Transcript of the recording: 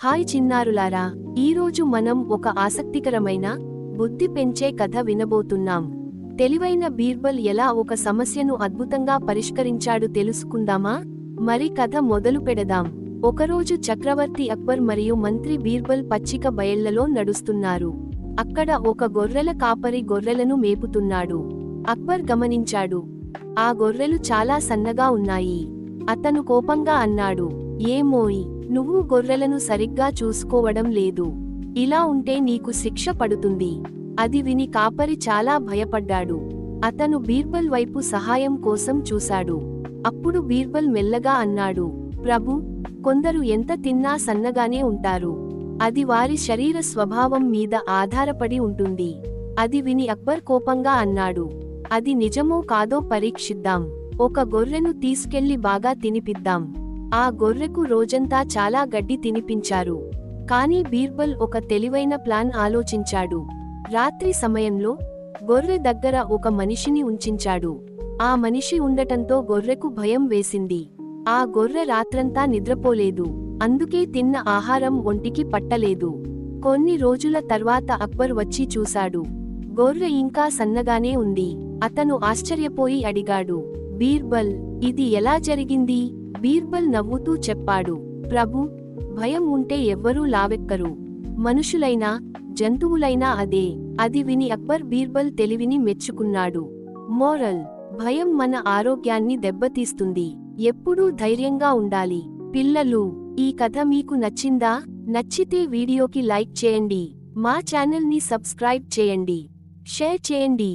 Hi చిన్నారులారా, ఈరోజు మనం ఒక ఆసక్తికరమైన, బుద్ధి పెంచే కథ వినబోతున్నాం. తెలివైన బీర్బల్ ఎలా ఒక సమస్యను అద్భుతంగా పరిష్కరించాడు తెలుసుకుందామా? మరి కథ మొదలు పెడదాం. ఒకరోజు చక్రవర్తి అక్బర్ మరియు మంత్రి బీర్బల్ పచ్చిక బయళ్లలో నడుస్తున్నారు. అక్కడ ఒక గొర్రెల కాపరి గొర్రెలను మేపుతున్నాడు. అక్బర్ గమనించాడు, ఆ గొర్రెలు చాలా సన్నగా ఉన్నాయి. అతను కోపంగా అన్నాడు, ఏమోయ్, నువ్వు గొర్రెలను సరిగ్గా చూసుకోవడం లేదు. ఇలా ఉంటే నీకు శిక్ష పడుతుంది. అది విని కాపరి చాలా భయపడ్డాడు. అతను బీర్బల్ వైపు సహాయం కోసం చూశాడు. అప్పుడు బీర్బల్ మెల్లగా అన్నాడు, ప్రభు, కొందరు ఎంత తిన్నా సన్నగానే ఉంటారు. అది వారి శరీర స్వభావం మీద ఆధారపడి ఉంటుంది. అది విని అక్బర్ కోపంగా అన్నాడు, అది నిజమో కాదో పరీక్షిద్దాం. ఒక గొర్రెను తీసుకెళ్లి బాగా తినిపిద్దాం. ఆ గొర్రెకు రోజంతా చాలా గడ్డి తినిపించారు. కానీ బీర్బల్ ఒక తెలివైన ప్లాన్ ఆలోచించాడు. రాత్రి సమయంలో గొర్రె దగ్గర ఒక మనిషిని ఉంచించాడు. ఆ మనిషి ఉండటంతో గొర్రెకు భయం వేసింది. ఆ గొర్రె రాత్రంతా నిద్రపోలేదు. అందుకే తిన్న ఆహారం ఒంటికి పట్టలేదు. కొన్ని రోజుల తర్వాత అక్బర్ వచ్చి చూశాడు. గొర్రె ఇంకా సన్నగానే ఉంది. అతను ఆశ్చర్యపోయి అడిగాడు, బీర్బల్, ఇది ఎలా జరిగింది? బీర్బల్ నవ్వుతూ చెప్పాడు, ప్రభు, భయం ఉంటే ఎవ్వరూ లావెక్కరు. మనుషులైనా జంతువులైనా అదే. అది విని అక్బర్ బీర్బల్ తెలివిని మెచ్చుకున్నాడు. మోరల్: భయం మన ఆరోగ్యాన్ని దెబ్బతీస్తుంది. ఎప్పుడూ ధైర్యంగా ఉండాలి. పిల్లలు, ఈ కథ మీకు నచ్చిందా? నచ్చితే వీడియోకి లైక్ చేయండి. మా ఛానల్ని సబ్స్క్రైబ్ చేయండి. షేర్ చేయండి.